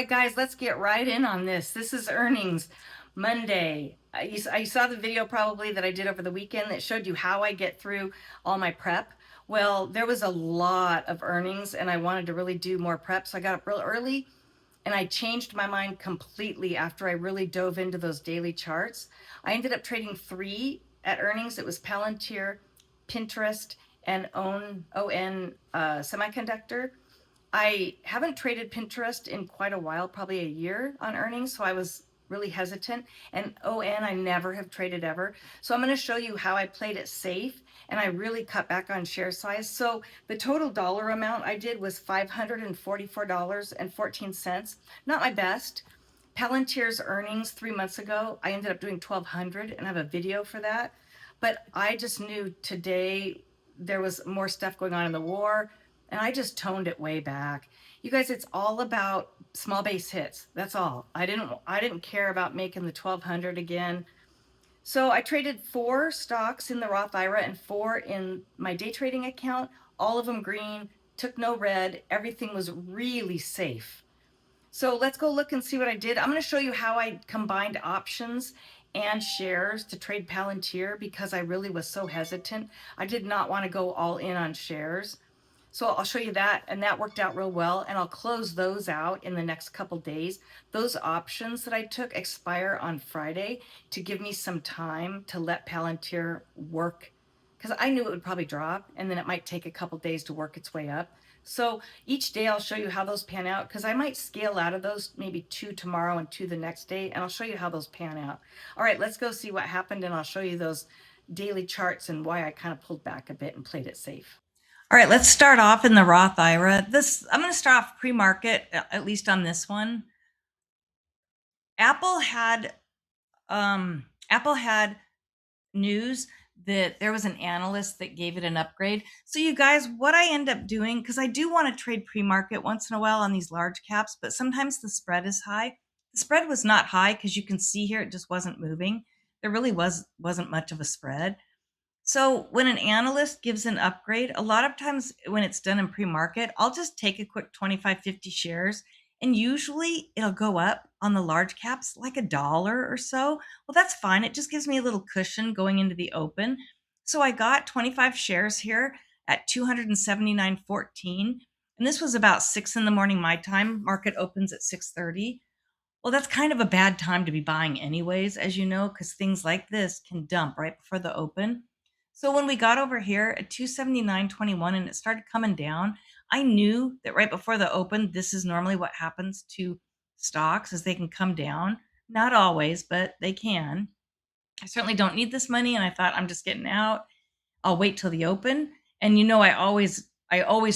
right, guys, let's get right in on this. This is earnings Monday. You saw the video probably that I did over the weekend that showed you how I get through all my prep. Well, there was a lot of earnings and I wanted to really do more prep. So I got up real early and I changed my mind completely after I really dove into those daily charts. I ended up trading three at earnings. It was Palantir, Pinterest, and ON Semiconductor. I haven't traded Pinterest in quite a while, probably a year on earnings, so I was really hesitant. And ON, I never have traded ever. So I'm going to show you how I played it safe and I really cut back on share size. So the total dollar amount I did was $544.14. Not my best. Palantir's earnings 3 months ago, I ended up doing 1,200 and I have a video for that. But I just knew today there was more stuff going on in the war and I just toned it way back. You guys, it's all about small base hits. That's all. I didn't care about making the 1,200 again. So I traded four stocks in the Roth IRA and four in my day trading account, all of them green, took no red. Everything was really safe. So let's go look and see what I did. I'm going to show you how I combined options and shares to trade Palantir because I really was so hesitant. I did not want to go all in on shares. So I'll show you that, and that worked out real well, and I'll close those out in the next couple days. Those options that I took expire on Friday to give me some time to let Palantir work, because I knew it would probably drop, and then it might take a couple days to work its way up. So each day I'll show you how those pan out, because I might scale out of those, maybe two tomorrow and two the next day, and I'll show you how those pan out. All right, let's go see what happened, and I'll show you those daily charts and why I kind of pulled back a bit and played it safe. All right, let's start off in the Roth IRA. I'm going to start off pre-market, at least on this one. Apple had news that there was an analyst that gave it an upgrade. So you guys, what I end up doing, because I do want to trade pre-market once in a while on these large caps, but sometimes the spread is high. The spread was not high because you can see here it just wasn't moving. There really wasn't much of a spread. So when an analyst gives an upgrade, a lot of times when it's done in pre-market, I'll just take a quick 25, 50 shares and usually it'll go up on the large caps like $1 or so. Well, that's fine. It just gives me a little cushion going into the open. So I got 25 shares here at 279.14. And this was about 6 in the morning my time. Market opens at 6:30. Well, that's kind of a bad time to be buying anyways, as you know, because things like this can dump right before the open. So when we got over here at 279.21 and it started coming down, I knew that right before the open, this is normally what happens to stocks is they can come down. Not always, but they can. I certainly don't need this money. And I thought I'm just getting out. I'll wait till the open. And you know, I always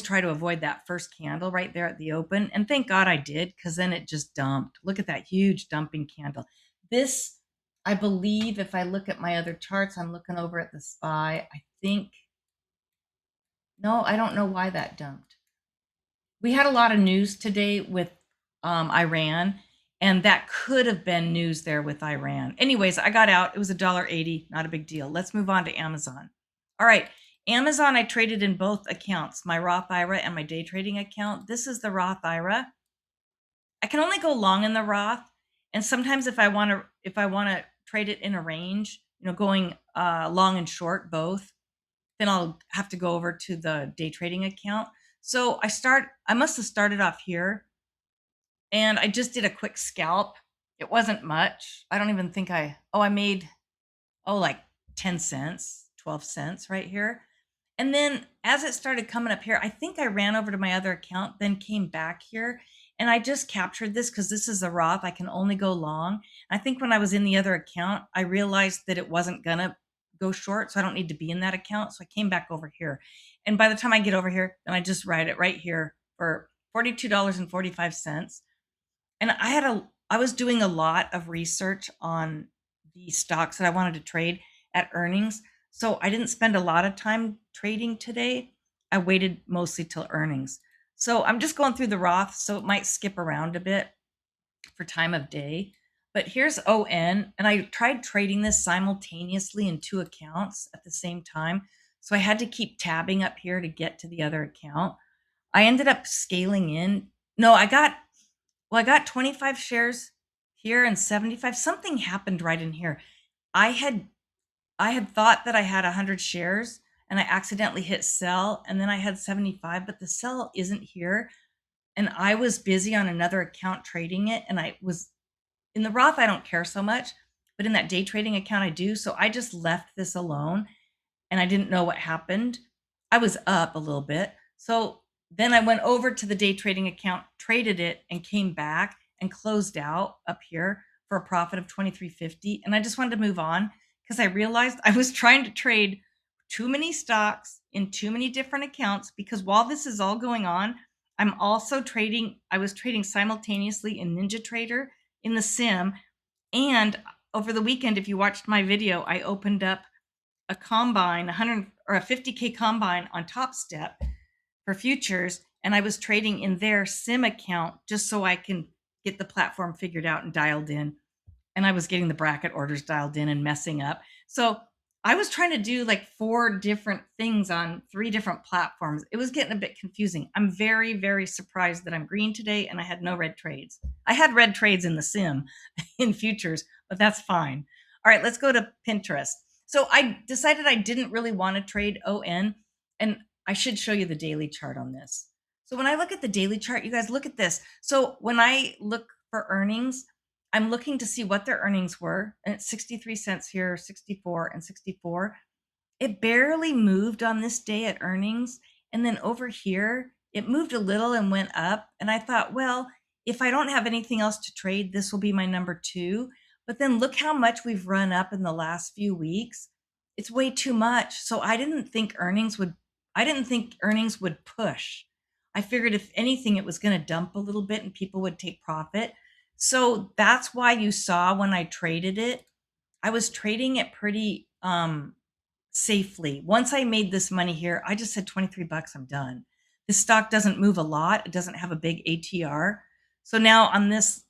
try to avoid that first candle right there at the open. And thank God I did, because then it just dumped. Look at that huge dumping candle. This, I believe, if I look at my other charts, I'm looking over at the SPY. I think, no, I don't know why that dumped. We had a lot of news today with Iran, and that could have been news there with Iran. Anyways, I got out. It was $1.80, not a big deal. Let's move on to Amazon. All right, Amazon, I traded in both accounts, my Roth IRA and my day trading account. This is the Roth IRA. I can only go long in the Roth, and sometimes if I want to trade it in a range, going long and short both, then I'll have to go over to the day trading account. So I must have started off here and I just did a quick scalp. It wasn't much. I don't even think I made, like 10 cents, 12 cents right here. And then as it started coming up here, I think I ran over to my other account, then came back here. And I just captured this because this is a Roth. I can only go long. I think when I was in the other account, I realized that it wasn't going to go short. So I don't need to be in that account. So I came back over here. And by the time I get over here, then I just write it right here for $42.45. And I was doing a lot of research on the stocks that I wanted to trade at earnings. So I didn't spend a lot of time trading today. I waited mostly till earnings. So I'm just going through the Roth, so it might skip around a bit for time of day. But here's ON, and I tried trading this simultaneously in two accounts at the same time. So I had to keep tabbing up here to get to the other account. I ended up scaling in. No, Well, I got 25 shares here and 75. Something happened right in here. I had I had thought that I had 100 shares and I accidentally hit sell and then I had 75, but the sell isn't here. And I was busy on another account trading it. And I was in the Roth, I don't care so much, but in that day trading account, I do. So I just left this alone and I didn't know what happened. I was up a little bit. So then I went over to the day trading account, traded it, and came back and closed out up here for a profit of 23.50. And I just wanted to move on because I realized I was trying to trade too many stocks in too many different accounts because while this is all going on, I was trading simultaneously in NinjaTrader in the sim. And over the weekend, if you watched my video, I opened up a combine, 100 or a 50K combine on Top Step for futures. And I was trading in their sim account just so I can get the platform figured out and dialed in. And I was getting the bracket orders dialed in and messing up. So I was trying to do like 4 different things on 3 different platforms. It was getting a bit confusing. I'm very, very surprised that I'm green today and I had no red trades. I had red trades in the sim in futures, but that's fine. All right, let's go to Pinterest. So I decided I didn't really want to trade ON, and I should show you the daily chart on this. So when I look at the daily chart, you guys look at this. So when I look for earnings, I'm looking to see what their earnings were, and it's 63 cents here, 64 and 64. It barely moved on this day at earnings. And then over here, it moved a little and went up. And I thought, well, if I don't have anything else to trade, this will be my number 2. But then look how much we've run up in the last few weeks. It's way too much. So I didn't think earnings would push. I figured if anything, it was going to dump a little bit and people would take profit. So that's why you saw when I traded it, I was trading it pretty safely. Once I made this money here, I just said 23 bucks, I'm done. This stock doesn't move a lot. It doesn't have a big ATR. So now on this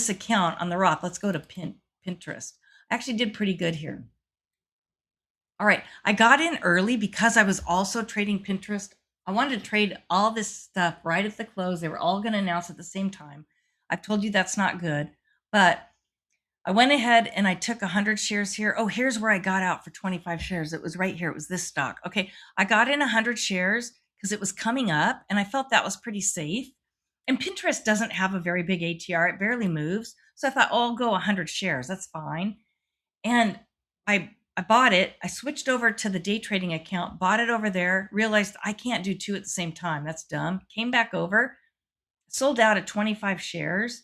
account on the Roth, let's go to Pinterest. I actually did pretty good here. All right, I got in early because I was also trading Pinterest. I wanted to trade all this stuff right at the close. They were all going to announce at the same time. I've told you that's not good, but I went ahead and I took 100 shares here. Oh, here's where I got out for 25 shares. It was right here. It was this stock. Okay, I got in 100 shares because it was coming up and I felt that was pretty safe. And Pinterest doesn't have a very big ATR. It barely moves. So I thought, oh, I'll go 100 shares. That's fine. And I bought it. I switched over to the day trading account, bought it over there, realized I can't do 2 at the same time. That's dumb. Came back over, sold out at 25 shares,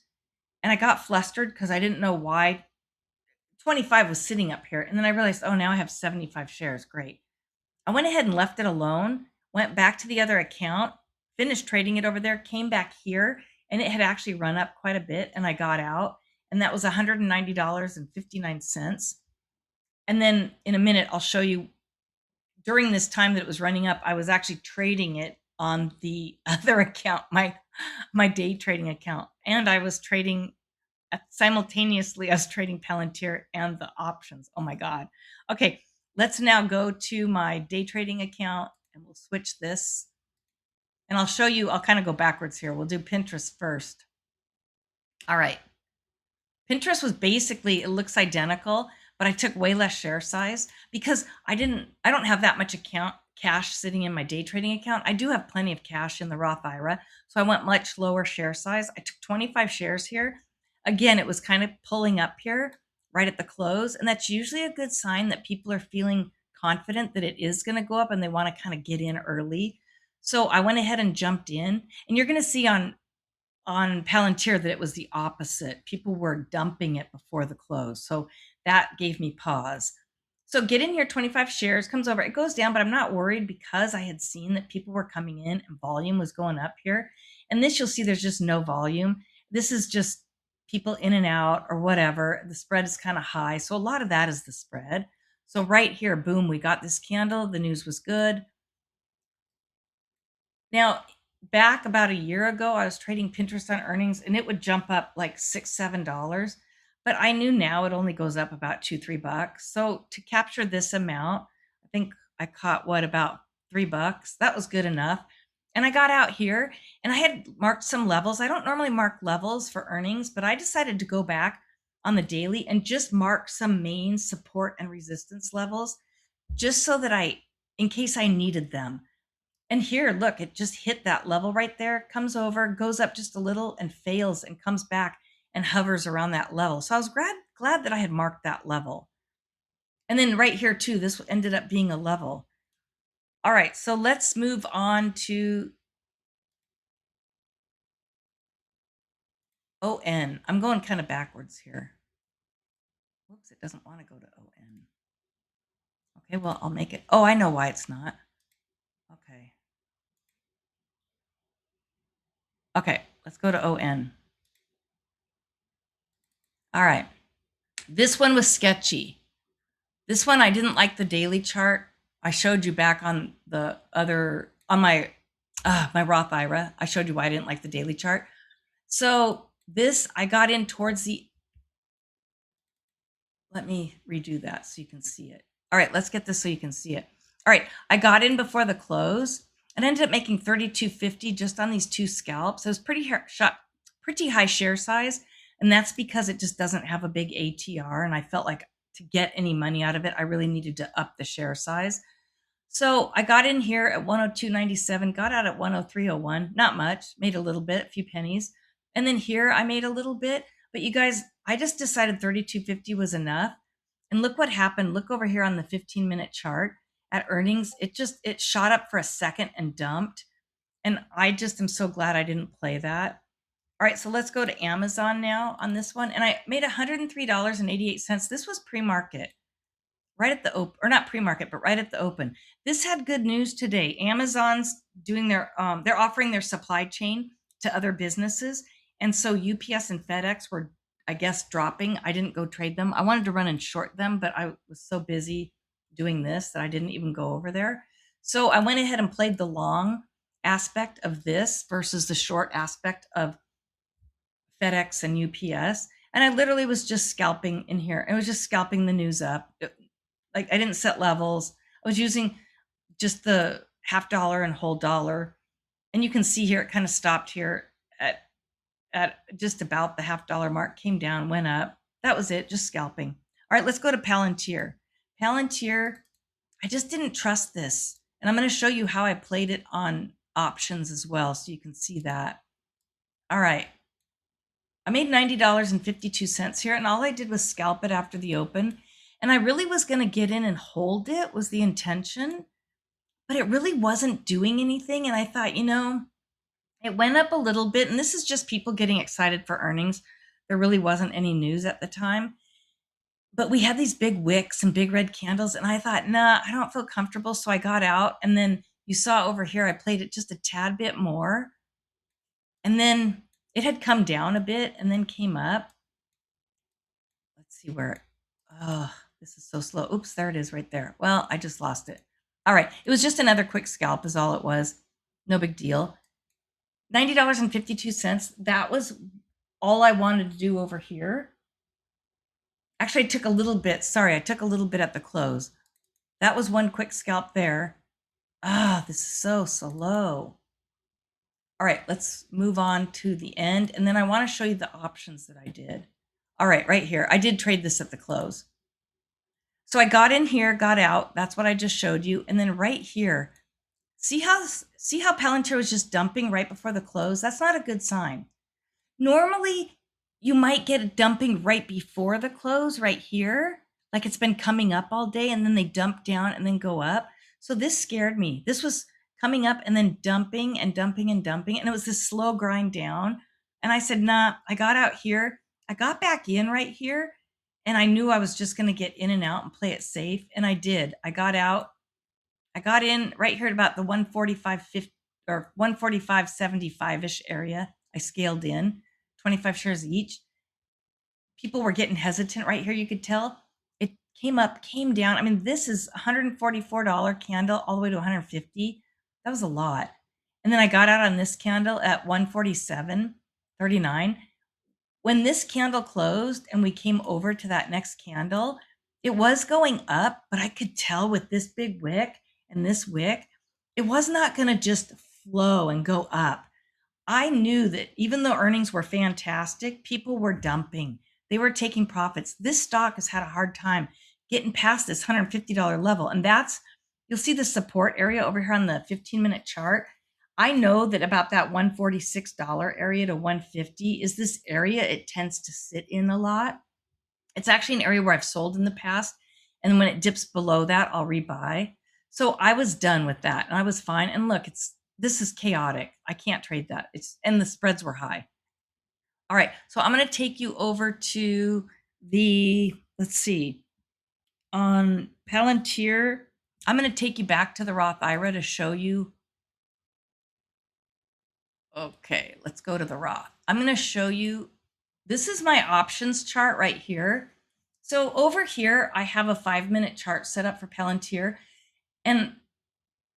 and I got flustered because I didn't know why 25 was sitting up here. And then I realized, oh, now I have 75 shares. Great. I went ahead and left it alone, went back to the other account, finished trading it over there, came back here, and it had actually run up quite a bit. And I got out, and that was $190.59. And then in a minute, I'll show you during this time that it was running up, I was actually trading it on the other account, my day trading account. And I was trading simultaneously, I was trading Palantir and the options. Oh my God. Okay, let's now go to my day trading account and we'll switch this. And I'll show you, I'll kind of go backwards here. We'll do Pinterest first. All right. Pinterest was basically, it looks identical, but I took way less share size because I don't have that much account cash sitting in my day trading account. I do have plenty of cash in the Roth IRA. So I went much lower share size. I took 25 shares here. Again, it was kind of pulling up here right at the close. And that's usually a good sign that people are feeling confident that it is going to go up and they want to kind of get in early. So I went ahead and jumped in. And you're going to see on Palantir that it was the opposite. People were dumping it before the close. So that gave me pause. So get in here, 25 shares, comes over. It goes down, but I'm not worried because I had seen that people were coming in and volume was going up here. And this, you'll see there's just no volume. This is just people in and out or whatever. The spread is kind of high. So a lot of that is the spread. So right here, boom, we got this candle. The news was good. Now, back about a year ago, I was trading Pinterest on earnings and it would jump up like $6, $7. But I knew now it only goes up about $2, $3. So to capture this amount, I think I caught about $3. That was good enough. And I got out here and I had marked some levels. I don't normally mark levels for earnings, but I decided to go back on the daily and just mark some main support and resistance levels just so that in case I needed them. And here, look, it just hit that level right there, comes over, goes up just a little and fails and comes back and hovers around that level. So I was glad that I had marked that level. And then right here too, this ended up being a level. All right, so let's move on to ON. I'm going kind of backwards here. Whoops, it doesn't want to go to ON. Okay, well, I'll make it. Oh, I know why it's not. Okay. Okay, let's go to ON. All right. This one was sketchy. This one, I didn't like the daily chart. I showed you back on the other, on my Roth IRA. I showed you why I didn't like the daily chart. So this, I got in towards the, let me redo that so you can see it. All right, let's get this so you can see it. All right, I got in before the close and ended up making 32.50 just on these two scalps. It was pretty high share size, and that's because it just doesn't have a big ATR, and I felt like to get any money out of it, I really needed to up the share size. So I got in here at 102.97, got out at 103.01, not much, made a little bit, a few pennies. And then here I made a little bit, but you guys, I just decided 32.50 was enough. And look what happened. Look over here on the 15-minute chart at earnings. It shot up for a second and dumped. And I just am so glad I didn't play that. All right, so let's go to Amazon now on this one. And I made $103.88. This was pre-market, right at the open, or not pre-market, but right at the open. This had good news today. Amazon's doing they're offering their supply chain to other businesses. And so UPS and FedEx were, I guess, dropping. I didn't go trade them. I wanted to run and short them, but I was so busy doing this that I didn't even go over there. So I went ahead and played the long aspect of this versus the short aspect of FedEx and UPS. And I literally was just scalping in here. I was just scalping the news up. Like I didn't set levels. I was using just the half dollar and whole dollar. And you can see here, it kind of stopped here at just about the half dollar mark, came down, went up. That was it, just scalping. All right, let's go to Palantir. Palantir, I just didn't trust this. And I'm going to show you how I played it on options as well, so you can see that. All right. I made $90.52 here, and all I did was scalp it after the open. And I really was going to get in and hold it, was the intention, but it really wasn't doing anything. And I thought, it went up a little bit, and this is just people getting excited for earnings. There really wasn't any news at the time, but we had these big wicks and big red candles, and I thought, nah, I don't feel comfortable. So I got out, and then you saw over here, I played it just a tad bit more, and then it had come down a bit and then came up. Let's see where, oh, this is so slow. Oops, there it is right there. Well, I just lost it. All right, it was just another quick scalp is all it was. No big deal. $90.52. That was all I wanted to do over here. Actually, I took a little bit. Sorry, I took a little bit at the close. That was one quick scalp there. Ah, this is so slow. All right, let's move on to the end. And then I want to show you the options that I did. All right, right here. I did trade this at the close. So I got in here, got out. That's what I just showed you. And then right here, see how Palantir was just dumping right before the close? That's not a good sign. Normally, you might get a dumping right before the close right here, like it's been coming up all day, and then they dump down and then go up. So this scared me. This was coming up and then dumping and dumping and dumping, and it was this slow grind down. And I said, nah, I got out here. I got back in right here, and I knew I was just going to get in and out and play it safe, and I did. I got out. I got in right here at about the 145.50 or 145.75-ish area. I scaled in 25 shares each. People were getting hesitant right here. You could tell it came up, came down. I mean, this is $144 candle all the way to 150. That was a lot. And then I got out on this candle at 147.39. When this candle closed and we came over to that next candle, it was going up, but I could tell with this big wick and this wick, it was not going to just flow and go up. I knew that even though earnings were fantastic, people were dumping. They were taking profits. This stock has had a hard time getting past this $150 level. And that's, you'll see the support area over here on the 15-minute chart. I know that about that $146 area to 150 is this area it tends to sit in a lot. It's actually an area where I've sold in the past. And when it dips below that, I'll rebuy. So I was done with that and I was fine. And look, this is chaotic. I can't trade that. And the spreads were high. All right. So I'm going to take you over to let's see, on Palantir. I'm going to take you back to the Roth IRA to show you. Okay, let's go to the Roth. I'm going to show you, this is my options chart right here. So over here, I have a 5-minute chart set up for Palantir. And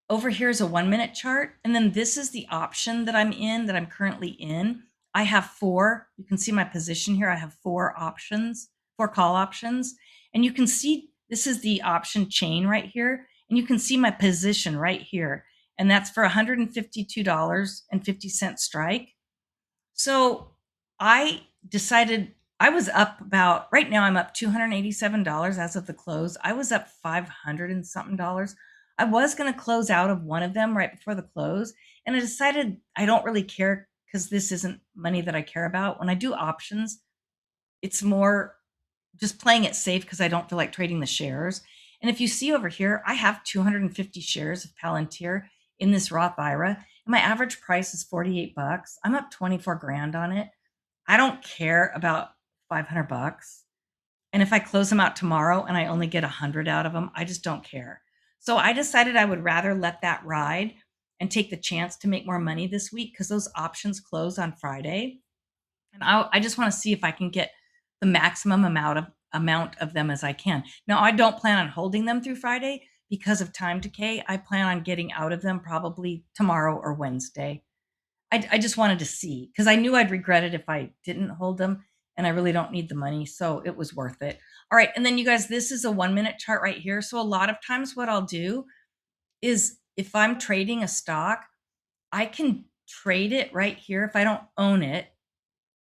over here is a 1-minute chart. And then this is the option that I'm currently in. I have 4. You can see my position here. I have 4 options, 4 call options. And you can see this is the option chain right here. And you can see my position right here. And that's for $152.50 strike. So I decided I was up about, right now I'm up $287 as of the close. I was up 500 and something dollars. I was going to close out of one of them right before the close. And I decided I don't really care because this isn't money that I care about. When I do options, it's more just playing it safe because I don't feel like trading the shares. And if you see over here, I have 250 shares of Palantir in this Roth IRA. And my average price is 48 bucks. I'm up 24 grand on it. I don't care about 500 bucks. And if I close them out tomorrow and I only get 100 out of them, I just don't care. So I decided I would rather let that ride and take the chance to make more money this week because those options close on Friday. And I just want to see if I can get the maximum amount of them as I can. Now, I don't plan on holding them through Friday because of time decay. I plan on getting out of them probably tomorrow or Wednesday. I just wanted to see because I knew I'd regret it if I didn't hold them, and I really don't need the money, so it was worth it. All right, and then you guys, this is a 1-minute chart right here. So a lot of times what I'll do is if I'm trading a stock, I can trade it right here. If I don't own it,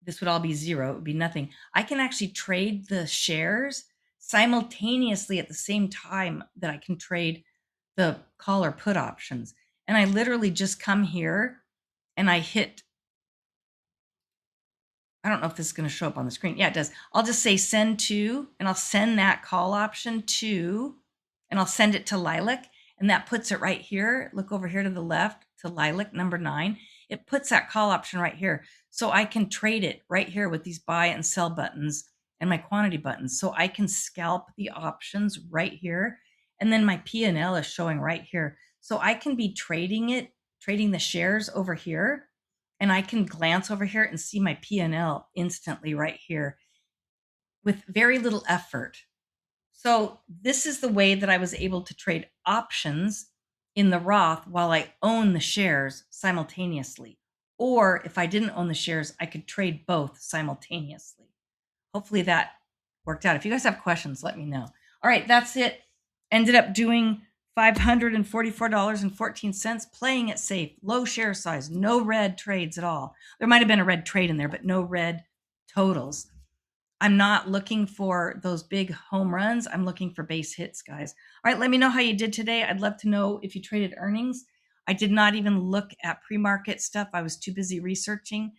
this would all be zero. It would be nothing. I can actually trade the shares simultaneously at the same time that I can trade the call or put options. And I literally just come here and I hit, I don't know if this is going to show up on the screen. Yeah, it does. I'll just say send to, and I'll send that call option to, and I'll send it to Lilac. And that puts it right here. Look over here to the left to Lilac number 9. It puts that call option right here. So I can trade it right here with these buy and sell buttons and my quantity buttons. So I can scalp the options right here. And then my P&L is showing right here. So I can be trading the shares over here. And I can glance over here and see my P&L instantly right here with very little effort. So this is the way that I was able to trade options in the Roth while I own the shares simultaneously. Or if I didn't own the shares, I could trade both simultaneously. Hopefully that worked out. If you guys have questions, let me know. All right, that's it. Ended up doing $544.14, playing it safe, low share size, no red trades at all. There might have been a red trade in there, but no red totals. I'm not looking for those big home runs. I'm looking for base hits, guys. All right, let me know how you did today. I'd love to know if you traded earnings. I did not even look at pre-market stuff. I was too busy researching.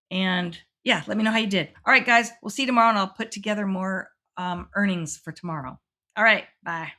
And yeah, let me know how you did. All right, guys, we'll see you tomorrow, and I'll put together more earnings for tomorrow. All right, bye.